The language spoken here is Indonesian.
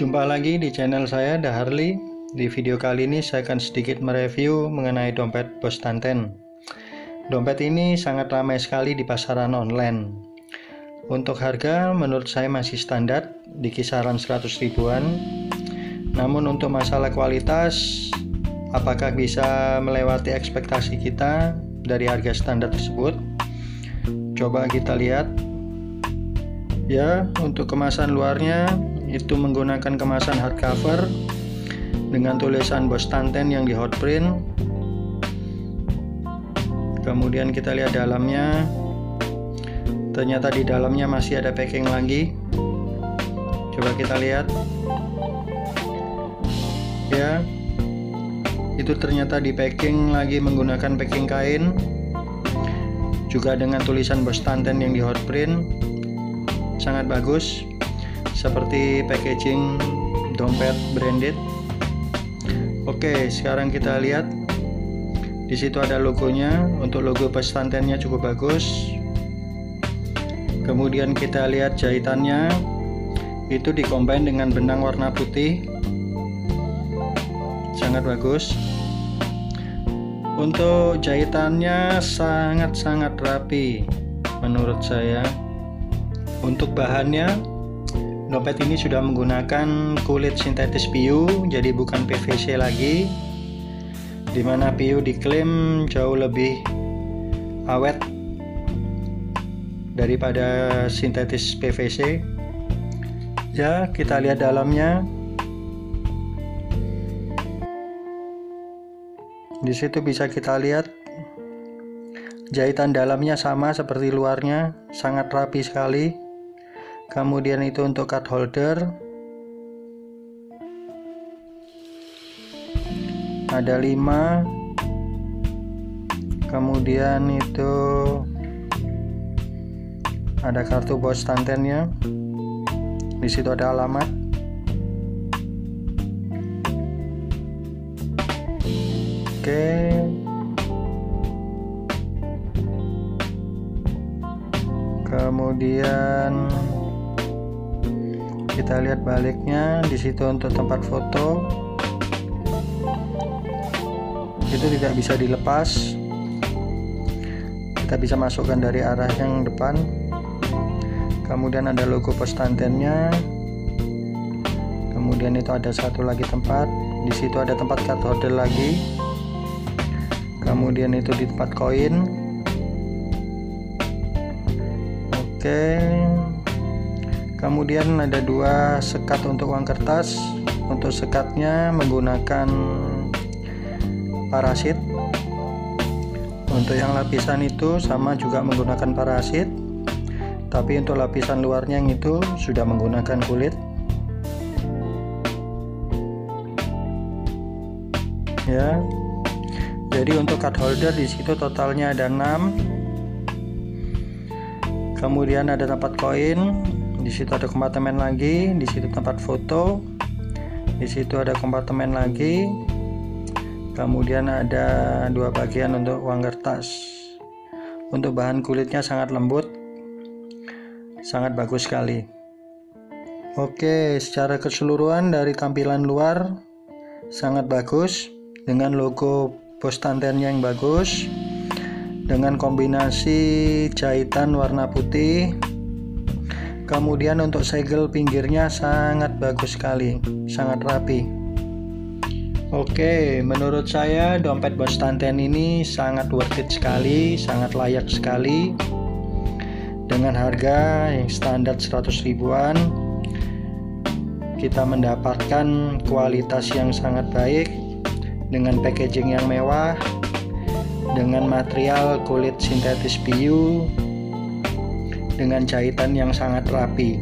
Jumpa lagi di channel saya, Daharli. Di video kali ini saya akan sedikit mereview mengenai dompet Bos Tanten. Dompet ini sangat ramai sekali di pasaran online. Untuk harga menurut saya masih standar di kisaran 100 ribuan. Namun untuk masalah kualitas, apakah bisa melewati ekspektasi kita dari harga standar tersebut? Coba kita lihat. Ya, untuk kemasan luarnya itu menggunakan kemasan hardcover dengan tulisan Bos Tanten yang di hot print. Kemudian kita lihat dalamnya, ternyata di dalamnya masih ada packing lagi. Coba kita lihat. Ya, itu ternyata di packing lagi menggunakan packing kain, juga dengan tulisan Bos Tanten yang di hot print. Sangat bagus, seperti packaging dompet branded. Oke, sekarang kita lihat. Di situ ada logonya. Untuk logo Bos Tantennya cukup bagus. Kemudian kita lihat jahitannya, itu dikombin dengan benang warna putih. Sangat bagus. Untuk jahitannya sangat-sangat rapi menurut saya. Untuk bahannya, dompet ini sudah menggunakan kulit sintetis PU, jadi bukan PVC lagi, dimana PU diklaim jauh lebih awet daripada sintetis PVC. Ya, kita lihat dalamnya. Di situ bisa kita lihat jahitan dalamnya sama seperti luarnya, sangat rapi sekali. Kemudian itu untuk card holder, ada 5. Kemudian itu ada kartu Bos Tantennya. Di situ ada alamat. Oke. Kemudian kita lihat baliknya. Di situ untuk tempat foto, itu tidak bisa dilepas, kita bisa masukkan dari arah yang depan. Kemudian ada logo Bos Tantennya. Kemudian itu ada satu lagi tempat. Di situ ada tempat card holder lagi. Kemudian itu di tempat koin. Oke. Kemudian ada 2 sekat untuk uang kertas. Untuk sekatnya menggunakan parasit. Untuk yang lapisan itu sama juga menggunakan parasit, tapi untuk lapisan luarnya yang itu sudah menggunakan kulit. Ya. Jadi untuk card holder di situ totalnya ada 6. Kemudian ada tempat koin. Di situ ada kompartemen lagi, di situ tempat foto, di situ ada kompartemen lagi. Kemudian ada 2 bagian untuk uang kertas. Untuk bahan kulitnya sangat lembut, sangat bagus sekali. Oke, secara keseluruhan dari tampilan luar sangat bagus, dengan logo Bos Tanten yang bagus, dengan kombinasi jahitan warna putih. Kemudian untuk segel pinggirnya sangat bagus sekali, sangat rapi. Oke, menurut saya dompet Bos Tanten ini sangat worth it sekali, sangat layak sekali. Dengan harga yang standar 100 ribuan, kita mendapatkan kualitas yang sangat baik, dengan packaging yang mewah, dengan material kulit sintetis PU, dengan jahitan yang sangat rapi.